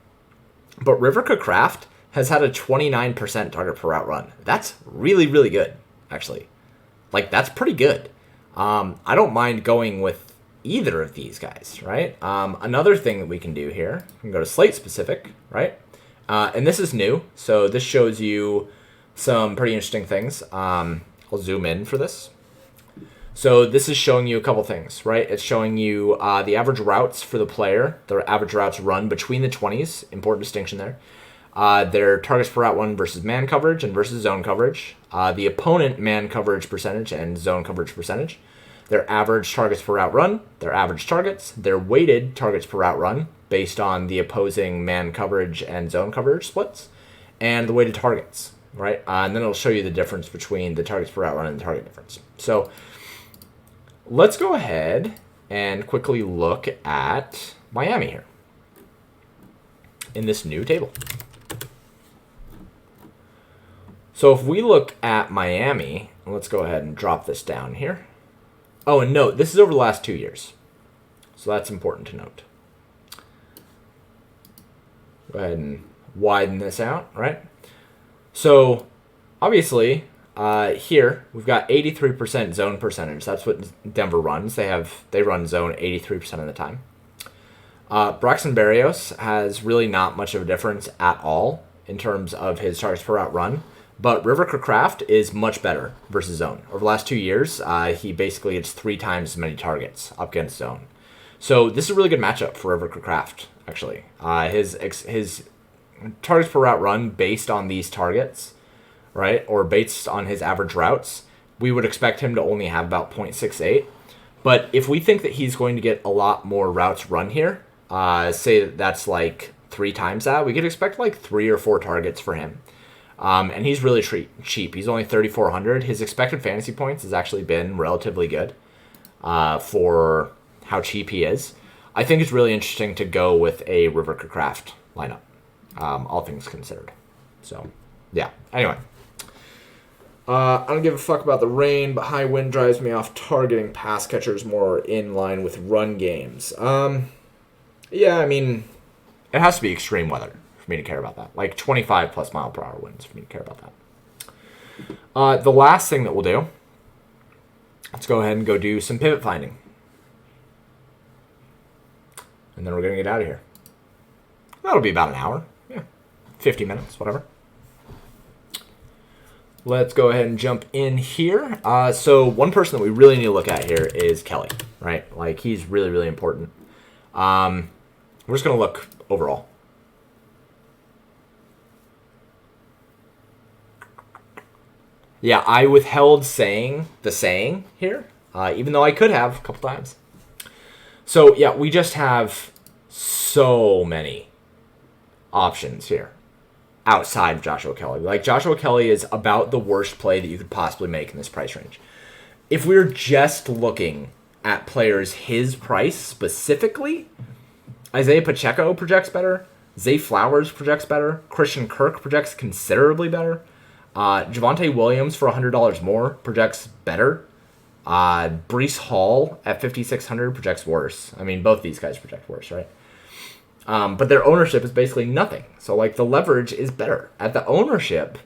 But River Kraft has had a 29% target per route run. That's really, really good, actually. Like, that's pretty good. I don't mind going with either of these guys, right? Another thing that we can do here, we can go to slate specific, right? And this is new, so this shows you some pretty interesting things. I'll zoom in for this. So this is showing you a couple things, right? It's showing you the average routes for the player, their average routes run between the 20s, important distinction there. Their targets per route run versus man coverage and versus zone coverage. The opponent man coverage percentage and zone coverage percentage. Their average targets per route run, their average targets, their weighted targets per route run based on the opposing man coverage and zone coverage splits, and the weighted targets, right? And then it'll show you the difference between the targets per route run and the target difference. So let's go ahead and quickly look at Miami here in this new table. So if we look at Miami, let's go ahead and drop this down here. Oh, and note, this is over the last 2 years. So that's important to note. Go ahead and widen this out, right? So, obviously, here, we've got 83% zone percentage. That's what Denver runs. They run zone 83% of the time. Braxton Berrios has really not much of a difference at all in terms of his targets per route run. But River Kraft is much better versus zone. Over the last 2 years, he basically gets 3 times as many targets up against zone. So this is a really good matchup for River Kraft, actually. His targets per route run based on these targets, right, or based on his average routes, we would expect him to only have about 0.68. But if we think that he's going to get a lot more routes run here, say that's like 3 times that, we could expect like 3 or 4 targets for him. And he's really cheap. He's only 3,400. His expected fantasy points has actually been relatively good for how cheap he is. I think it's really interesting to go with a River Kraft lineup, all things considered. So, yeah. Anyway. I don't give a fuck about the rain, but high wind drives me off targeting pass catchers more in line with run games. Yeah, I mean, it has to be extreme weather for me to care about that. Like 25 plus mile per hour winds for me to care about that. The last thing that we'll do, let's go ahead and go do some pivot finding. And then we're going to get out of here. That'll be about an hour. Yeah, 50 minutes, whatever. Let's go ahead and jump in here. So one person that we really need to look at here is Kelly, right? Like, he's really, really important. We're just going to look overall. Yeah, I withheld saying the saying here, even though I could have a couple times. So, yeah, we just have so many options here outside of Joshua Kelly. Like, Joshua Kelly is about the worst play that you could possibly make in this price range. If we're just looking at players his price specifically, Isaiah Pacheco projects better. Zay Flowers projects better. Christian Kirk projects considerably better. Javonte Williams for $100 more projects better. Breece Hall at 5,600 projects worse. I mean, both these guys project worse, right? But their ownership is basically nothing. So, like, the leverage is better. At the ownership,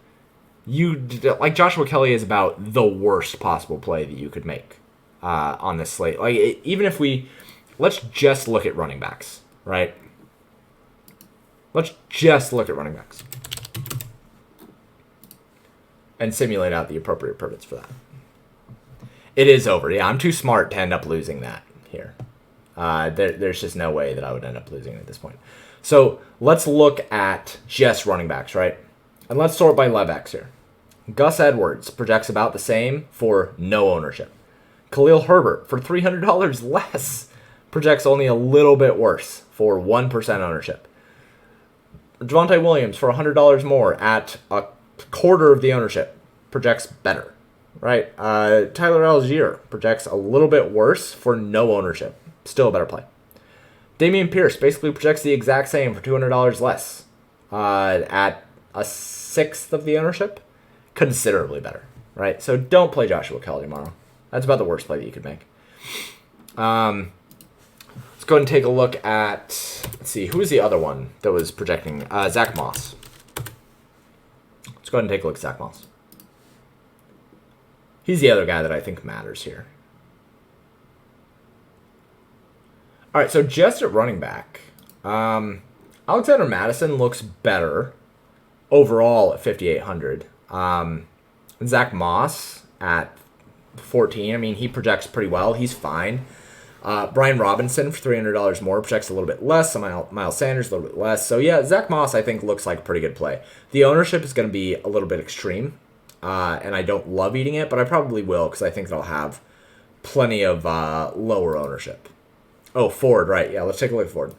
like, Joshua Kelly is about the worst possible play that you could make on this slate. Like, even if let's just look at running backs, right? Let's just look at running backs and simulate out the appropriate pivots for that. It is over. Yeah, I'm too smart to end up losing that here. There's just no way that I would end up losing it at this point. So let's look at just running backs, right? And let's sort by Levex here. Gus Edwards projects about the same for no ownership. Khalil Herbert for $300 less projects only a little bit worse for 1% ownership. Javonte Williams for $100 more at a quarter of the ownership projects better, right? Tyler Algier projects a little bit worse for no ownership. Still a better play. Dameon Pierce basically projects the exact same for $200 less at a sixth of the ownership. Considerably better, right? So don't play Joshua Kelly tomorrow. That's about the worst play that you could make. Let's go ahead and take a look at, let's see, who was the other one that was projecting? Zach Moss. Let's go ahead and take a look at Zach Moss. He's the other guy that I think matters here. All right, so just at running back, Alexander Madison looks better overall at 5,800. Zach Moss at 14, I mean, he projects pretty well. He's fine. Brian Robinson for $300 more projects a little bit less. Miles Sanders a little bit less. So, yeah, Zach Moss, I think, looks like a pretty good play. The ownership is going to be a little bit extreme, and I don't love eating it, but I probably will because I think they'll have plenty of lower ownership. Oh, Ford, right. Yeah, let's take a look at Ford.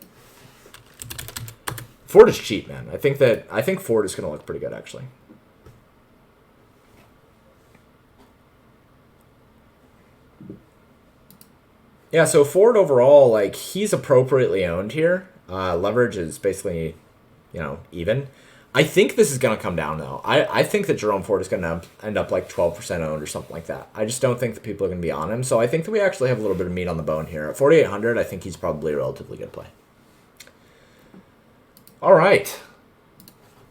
Ford is cheap, man. I think Ford is going to look pretty good, actually. Yeah, so Ford overall, like, he's appropriately owned here. Leverage is basically, even. I think this is going to come down, though. I think that Jerome Ford is going to end up like 12% owned or something like that. I just don't think that people are going to be on him. So I think that we actually have a little bit of meat on the bone here. At 4,800, I think he's probably a relatively good play. All right.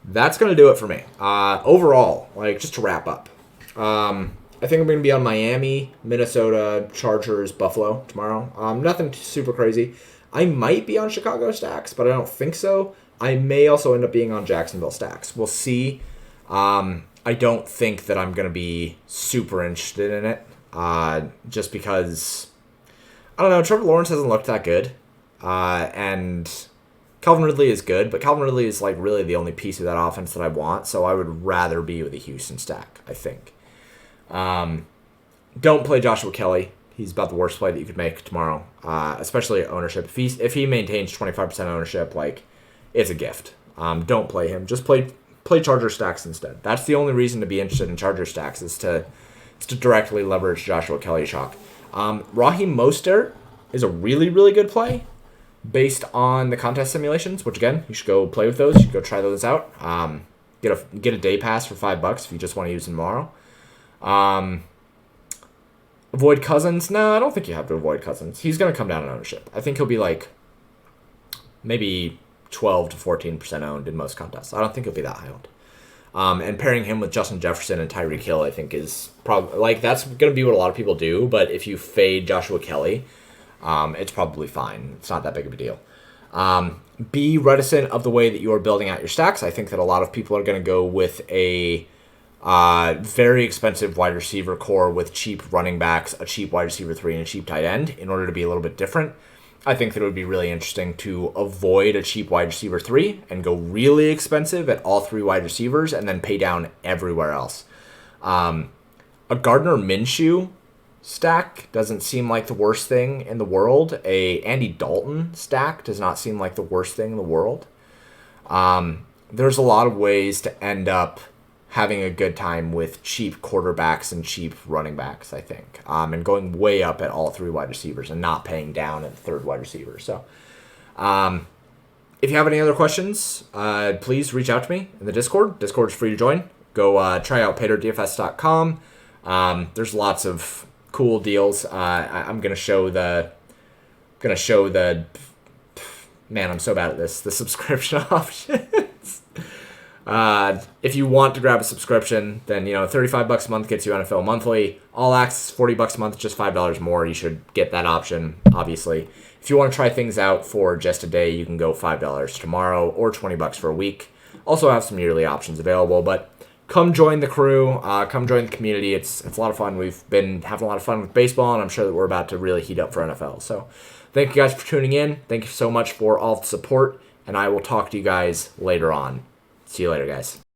That's going to do it for me. Overall, like, just to wrap up. I think I'm going to be on Miami, Minnesota, Chargers, Buffalo tomorrow. Nothing super crazy. I might be on Chicago stacks, but I don't think so. I may also end up being on Jacksonville stacks. We'll see. I don't think that I'm going to be super interested in it, just because, I don't know, Trevor Lawrence hasn't looked that good, and Calvin Ridley is good, but Calvin Ridley is like really the only piece of that offense that I want, so I would rather be with a Houston stack, I think. Don't play Joshua Kelly. He's about the worst play that you could make tomorrow, especially at ownership. If he maintains 25% ownership, like, it's a gift. Don't play him. Just play Charger stacks instead. That's the only reason to be interested in Charger stacks is to directly leverage Joshua Kelly chalk. Raheem Mostert is a really, really good play based on the contest simulations, which, again, you should go play with those. You should go try those out. Get a day pass for $5 if you just want to use them tomorrow. Avoid Cousins. No, I don't think you have to avoid Cousins. He's going to come down in ownership. I think he'll be like maybe 12 to 14% owned in most contests. I don't think he'll be that high owned. And pairing him with Justin Jefferson and Tyreek Hill, I think, is probably like that's going to be what a lot of people do. But if you fade Joshua Kelly, it's probably fine. It's not that big of a deal. Be reticent of the way that you are building out your stacks. I think that a lot of people are going to go with a very expensive wide receiver core with cheap running backs, a cheap wide receiver 3, and a cheap tight end in order to be a little bit different. I think that it would be really interesting to avoid a cheap wide receiver 3 and go really expensive at all 3 wide receivers and then pay down everywhere else. A Gardner Minshew stack doesn't seem like the worst thing in the world. A Andy Dalton stack does not seem like the worst thing in the world. There's a lot of ways to end up having a good time with cheap quarterbacks and cheap running backs, I think, and going way up at all three wide receivers and not paying down at the third wide receiver. So if you have any other questions, please reach out to me in the Discord. Discord is free to join. Go try out PaderDFS.com. There's lots of cool deals. I'm gonna show the. Man, I'm so bad at this. The subscription options. If you want to grab a subscription, then $35 a month gets you NFL monthly. All access $40 a month, just $5 more. You should get that option, obviously. If you want to try things out for just a day, you can go $5 tomorrow or $20 for a week. Also have some yearly options available, but come join the crew. Come join the community. It's a lot of fun. We've been having a lot of fun with baseball, and I'm sure that we're about to really heat up for NFL. So thank you guys for tuning in. Thank you so much for all the support, and I will talk to you guys later on. See you later, guys.